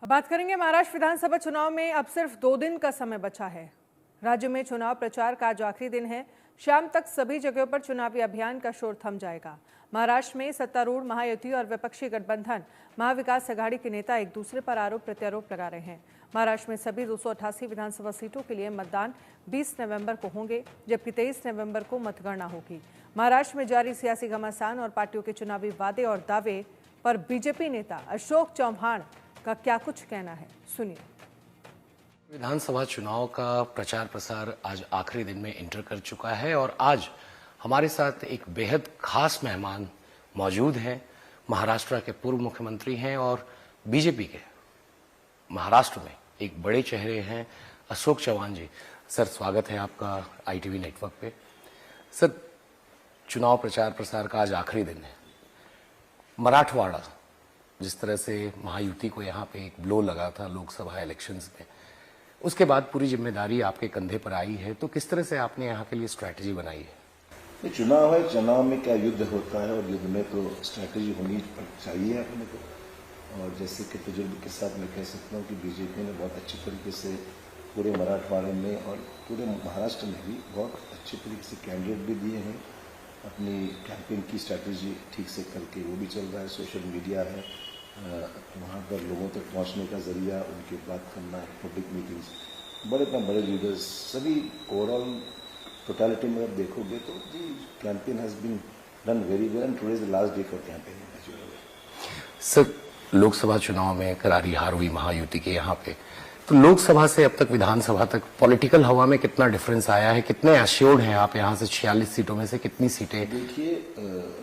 अब बात करेंगे महाराष्ट्र विधानसभा चुनाव में अब सिर्फ 2 दिन का समय बचा है। राज्य में चुनाव प्रचार का आज आखिरी दिन है। शाम तक सभी जगहों पर चुनावी अभियान का शोर थम जाएगा। महाराष्ट्र में सत्तारूढ़ महायुति और विपक्षी गठबंधन महाविकास आघाड़ी के नेता एक दूसरे पर आरोप प्रत्यारोप लगा रहे हैं। महाराष्ट्र में सभी 288 विधानसभा सीटों के लिए मतदान 20 नवंबर को होंगे, जबकि 23 नवंबर को मतगणना होगी। महाराष्ट्र में जारी सियासी घमासान और पार्टियों के चुनावी वादे और दावे पर बीजेपी नेता अशोक चौहान का क्या कुछ कहना है, सुनिए। विधानसभा चुनाव का प्रचार प्रसार आज आखिरी दिन में इंटर कर चुका है और आज हमारे साथ एक बेहद खास मेहमान मौजूद हैं। महाराष्ट्र के पूर्व मुख्यमंत्री हैं और बीजेपी के महाराष्ट्र में एक बड़े चेहरे हैं, अशोक चौहान जी। सर, स्वागत है आपका ITV नेटवर्क पे। सर, चुनाव प्रचार प्रसार का आज आखिरी दिन है। मराठवाड़ा, जिस तरह से महायुति को यहाँ पे एक ब्लो लगा था लोकसभा इलेक्शंस में, उसके बाद पूरी जिम्मेदारी आपके कंधे पर आई है, तो किस तरह से आपने यहाँ के लिए स्ट्रैटेजी बनाई है? ये चुनाव है, चुनाव में क्या युद्ध होता है और युद्ध में तो स्ट्रैटेजी होनी चाहिए अपने को। और जैसे कि तजुर्बे के साथ मैं कह सकता हूँ कि बीजेपी ने बहुत अच्छी तरीके से पूरे मराठवाड़े में और पूरे महाराष्ट्र में भी बहुत अच्छी तरीके से कैंडिडेट भी दिए हैं। अपनी कैंपेन की स्ट्रैटेजी ठीक से करके वो भी चल रहा है। सोशल मीडिया है, वहाँ पर लोगों तक पहुँचने का जरिया, उनकी बात करना है, पब्लिक मीटिंग्स, बड़े लीडर्स, सभी ओवरऑल टोटलिटी में अगर देखोगे तो the campaign has been done very well and today is the last day for campaigning. Sir, Lok Sabha चुनाव में करारी हार हुई महायुति के यहाँ पे, तो लोकसभा से अब तक विधानसभा तक पॉलिटिकल हवा में कितना डिफरेंस आया है? कितने एश्योर्ड हैं आप यहाँ से? 46 सीटों में से कितनी सीटें? देखिए,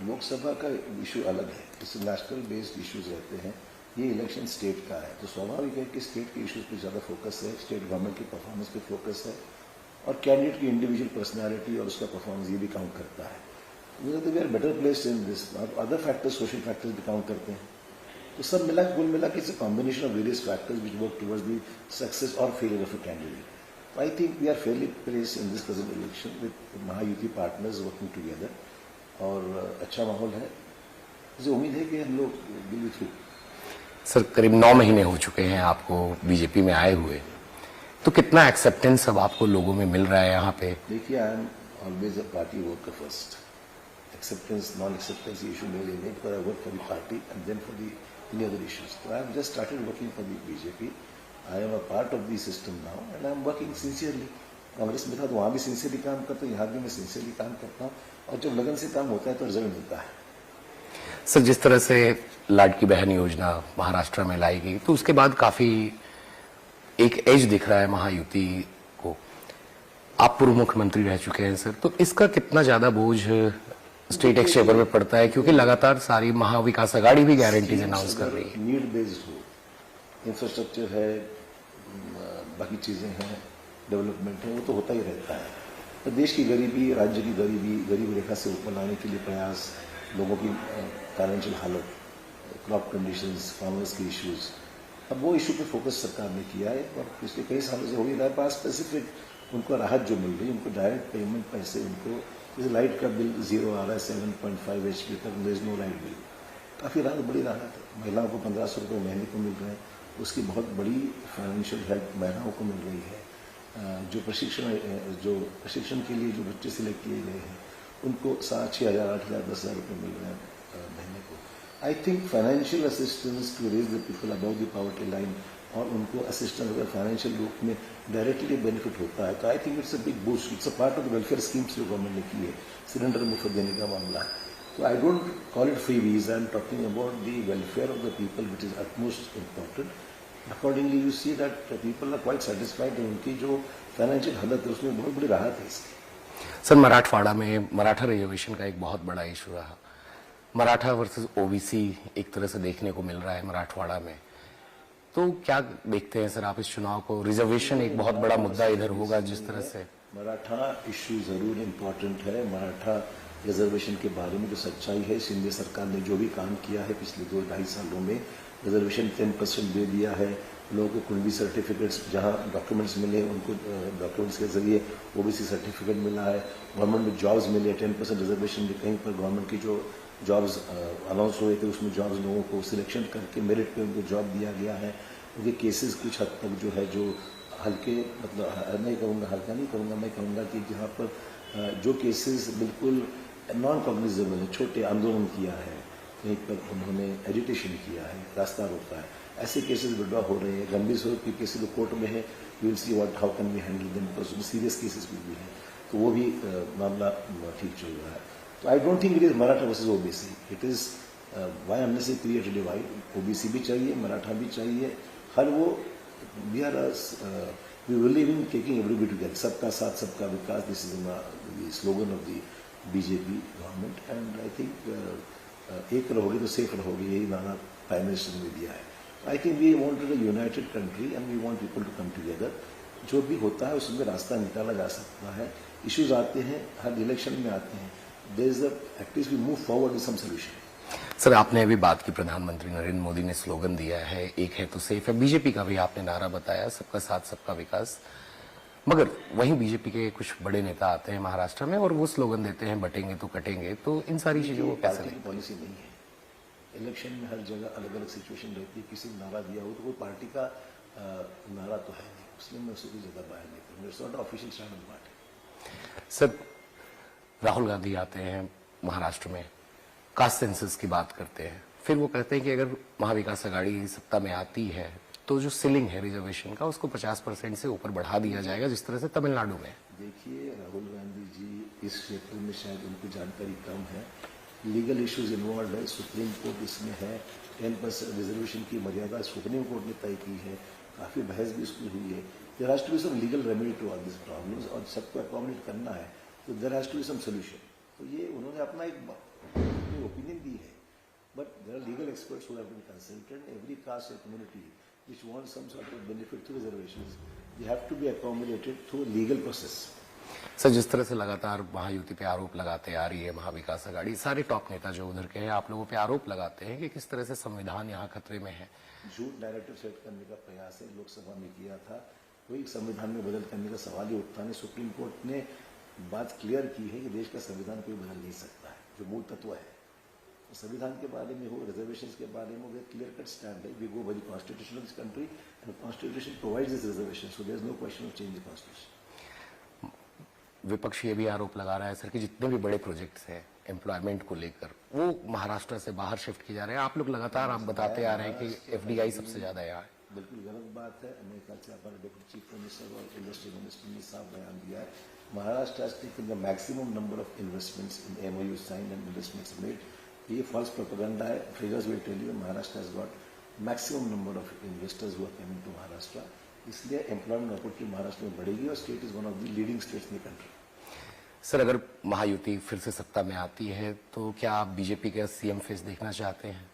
लोकसभा का इशू अलग है, जैसे नेशनल बेस्ड इश्यूज रहते हैं, ये इलेक्शन स्टेट का है, तो स्वाभाविक है कि स्टेट के इश्यूज पे ज़्यादा फोकस है, स्टेट गवर्नमेंट की परफॉर्मेंस पे फोकस है और कैंडिडेट की इंडिविजुअल पर्सनैलिटी और उसका परफॉर्मेंस ये भी काउंट करता है। मुझे we are better placed in this. Other factors, social factors भी काउंट करते हैं, तो सब मिला कुल मिला कि it's a combination of various factors which work towards the success और failure of a candidate. I think we are fairly placed in this present election with Mahayuti partners working together और अच्छा माहौल है। मुझे उम्मीद है कि हम लोग विल बी थ्रू। सर, करीब 9 महीने हो चुके हैं आपको बीजेपी में आए हुए, तो कितना एक्सेप्टेंस अब आपको लोगों में मिल रहा है यहाँ पे? देखिए, I am always a party worker first. Acceptance non acceptance issue मेरे लिए, because I work for the party and then for the any other issues. So I have just started working for the BJP. I am a part of the system now and I am working sincerely. Congress में था तो वहाँ भी sincerely काम करता हूँ, यहाँ भी मैं सिंसियरली काम करता हूँ और जब लगन से काम होता है तो रिजल्ट मिलता है। सर, जिस तरह से लाडकी बहन योजना महाराष्ट्र में लाई गई, तो उसके बाद काफी एक एज दिख रहा है महायुति को। आप पूर्व मुख्यमंत्री रह चुके हैं सर, तो इसका कितना ज्यादा बोझ स्टेट एक्सचेवर में पड़ता है, क्योंकि लगातार सारी महाविकास आघाड़ी भी गारंटीज अनाउंस कर रही है? नीड बेस्ड हो, इंफ्रास्ट्रक्चर है, बाकी चीजें हैं, डेवलपमेंट है, वो तो होता ही रहता है। तो देश की गरीबी, राज्य की गरीबी, गरीब रेखा से ऊपर लाने के लिए प्रयास, लोगों की फाइनेंशियल हालत, क्रॉप कंडीशंस, फार्मर्स के इश्यूज, अब वो इशू पे फोकस सरकार ने किया है और पिछले कई सालों से हो ही रहा है। पास स्पेसिफिक उनको राहत जो मिल रही है, उनको डायरेक्ट पेमेंट पैसे, उनको जैसे लाइट का बिल 0 आ रहा है 7.5 HP तक, there is no light bill, काफ़ी राहत, बड़ी राहत है। महिलाओं को 1500 रुपये महीने को मिल रहे हैं, उसकी बहुत बड़ी फाइनेंशियल हेल्प महिलाओं को मिल रही है। जो प्रशिक्षण के लिए जो बच्चे सिलेक्ट किए गए हैं उनको 6,000, 8,000, 10,000 रुपये मिल रहे हैं महीने को। I think financial assistance to raise the people above the poverty line और उनको असिस्टेंस अगर फाइनेंशियल रूप में डायरेक्टली बेनिफिट होता है तो I think it's a big boost. It's a part of the welfare schemes जो गवर्नमेंट ने की है, सिलेंडर मुफ्त देने का मामला है। तो I don't call it freebies, I am talking about the welfare of the people which is utmost important. Accordingly you see that people are quite satisfied, उनकी जो फाइनेंशियल हालत है उसमें बहुत बड़ी राहत है इसकी। सर, मराठवाड़ा में मराठा रिजर्वेशन का एक बहुत बड़ा इशू रहा। मराठा वर्सेस ओबीसी एक तरह से देखने को मिल रहा है मराठवाड़ा में, तो क्या देखते हैं सर आप इस चुनाव को? रिजर्वेशन एक बहुत बड़ा मुद्दा इधर होगा जिस तरह से। मराठा इश्यू जरूर इम्पोर्टेंट है। मराठा रिजर्वेशन के बारे में जो सच्चाई है, शिंदे सरकार ने जो भी काम किया है पिछले 2-2.5 सालों में, रिजर्वेशन 10% दे दिया है। लोगों को कुल भी सर्टिफिकेट्स जहां डॉक्यूमेंट्स मिले उनको डॉक्यूमेंट्स के जरिए ओबीसी सर्टिफिकेट मिला है। गवर्नमेंट में जॉब्स मिले 10% रिजर्वेशन भी, कहीं पर गवर्नमेंट की जो जॉब्स अनाउंस हुए थे उसमें जॉब्स लोगों को सिलेक्शन करके मेरिट पे उनको जॉब दिया गया है। उनके केसेस कुछ हद तक जो है जो हल्के, मतलब नहीं कहूँगा हल्का नहीं कहूँगा, मैं कहूँगा कि जहाँ पर जो केसेस बिल्कुल नॉन कॉग्निजेबल है, छोटे आंदोलन किया है, कहीं पर उन्होंने एजिटेशन किया है, रास्ता रोका है, ऐसे केसेस विड्रॉ हो रहे हैं। गंभीर स्वरूप के केसेस जो कोर्ट में है, we will see what how can we handle them, because serious cases भी हैं, तो वो भी मामला ठीक चल रहा है। तो I don't think it is Maratha versus OBC, it is why हमने से क्रिएट अ डिवाइड। ओबीसी भी चाहिए, मराठा भी चाहिए, हर वो we are we believe in taking everybody together, सबका साथ सबका विकास, this is the slogan of the BJP government, and I think एक रहोगे तो सेफ रहोगे, यही नारा प्राइम मिनिस्टर ने दिया है। I think we wanted a united country and we want people to come together. जो भी होता है उसमें रास्ता निकाला जा सकता है। इश्यूज आते हैं, हर इलेक्शन में आते हैं, there is at least we move forward with some solution. Sir, आपने अभी बात की, प्रधानमंत्री नरेंद्र मोदी ने स्लोगन दिया है, एक है तो सेफ है। बीजेपी का भी आपने नारा बताया, सबका साथ सबका विकास, मगर वहीं बीजेपी के कुछ बड़े नेता आते हैं महाराष्ट्र में और वो स्लोगन देते हैं बटेंगे तो कटेंगे, तो इन सारी चीजों को कैसे पार्टी की पॉलिसी नहीं है। इलेक्शन में हर जगह अलग अलग सिचुएशन रहती है, किसी ने नारा दिया हो तो कोई पार्टी का नारा तो है नहीं, इसलिए मैं उससे कोई ज्यादा बाहर नहीं करूँगा। It's not official stand of party. Sir, Rahul Gandhi आते हैं महाराष्ट्र में, कास्ट सेंसस की बात करते हैं, फिर वो कहते हैं कि अगर महाविकास आघाड़ी सत्ता में आती है तो जो सीलिंग है रिजर्वेशन का उसको 50% से ऊपर बढ़ा दिया जाएगा, जिस तरह से तमिलनाडु में। देखिए, राहुल गांधी जी इस क्षेत्र में शायद उनकी जानकारी कम है, लीगल इश्यूज इन्वॉल्व है, सुप्रीम कोर्ट इसमें है, 10% रिजर्वेशन की मर्यादा सुप्रीम कोर्ट ने तय की है, काफी बहस भी उसमें हुई है। There has to be some legal remedy to all this problems, और सबको अकोमोडेट करना है तो there has to be some solution. तो ये उन्होंने अपना एक ओपिनियन दी है, but there are legal experts who have been consulted. Every caste और community which want some sort of benefit through reservations, they have to be accommodated through a legal process. Sir, जिस तरह से लगातार महायुति पे आरोप लगाते आ रही है महाविकास आघाड़ी, सारे टॉप नेता जो उधर के हैं आप लोगों पे आरोप लगाते हैं कि किस तरह से संविधान यहाँ खतरे में है। झूठ नैरेटिव सेट करने का प्रयास है, लोकसभा में किया था, कोई संविधान में बदल करने का सवाल ही उठता नहीं। सुप्रीम कोर्ट ने बात क्लियर की है कि देश का संविधान कोई बदल नहीं सकता है, जो मूल तत्व है। संविधान के बारे में हो, रिजर्वेशंस के बारे में हो, क्लियर कट स्टैंड है, we go by the constitution of this country and constitution provides this reservation, so there is no question of change the constitution. विपक्ष ये भी आरोप लगा रहा है सर कि जितने भी बड़े प्रोजेक्ट्स हैं एम्प्लॉयमेंट को लेकर वो महाराष्ट्र से बाहर शिफ्ट किए जा रहे हैं। आप लोग लगातार आप बताते आ रहे हैं कि एफडीआई सबसे ज्यादा यहाँ है। बिल्कुल गलत बात है। मेरे ख्याल से हमारे डिप्टी चीफ मिनिस्टर और इंडस्ट्री मिनिस्टर ने साफ बयान दिया है, Maharashtra has taken the maximum number of investments in MOU signed and investments made. ये फॉल्स प्रोपेगेंडा है। Figures will tell you Maharashtra has got maximum number of investors who are coming to Maharashtra, इसलिए employment opportunity Maharashtra में बढ़ेगी और state is one of the leading states in the country. Sir, अगर महायुति फिर से सत्ता में आती है तो क्या आप बीजेपी का सीएम फेस देखना चाहते हैं?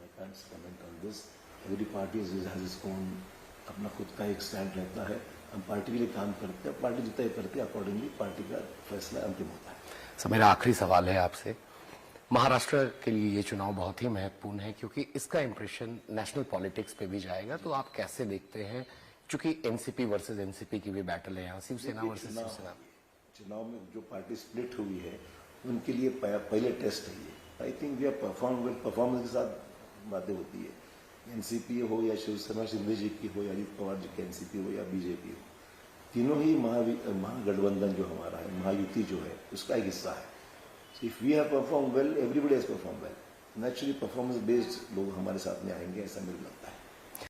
I can't comment on this. Every party has its own, अपना खुद का एक स्टैंड रहता है। हम पार्टी के लिए काम करते हैं, पार्टी जितना करती है अकॉर्डिंगली पार्टी का फैसला अंतिम होता है। सर, मेरा आखिरी सवाल है आपसे, महाराष्ट्र के लिए ये चुनाव बहुत ही महत्वपूर्ण है क्योंकि इसका इंप्रेशन नेशनल पॉलिटिक्स पे भी जाएगा, तो आप कैसे देखते हैं? क्योंकि एनसीपी वर्सेस एनसीपी की भी बैटल है यहाँ, शिवसेना वर्सेस शिवसेना। चुनाव में जो पार्टी स्प्लिट हुई है उनके लिए पहले टेस्ट है ये। I think we are performance के साथ बातें होती है। एनसीपी हो या शिवसेना शिंदे जी की हो या अजित पवार जी की एनसीपी हो या बीजेपी हो, तीनों ही महागठबंधन जो हमारा है, महायुति जो है, उसका एक हिस्सा है। If we have perform well, everybody has perform well. Naturally performance based लोग हमारे साथ में आएंगे, ऐसा मुझे लगता है।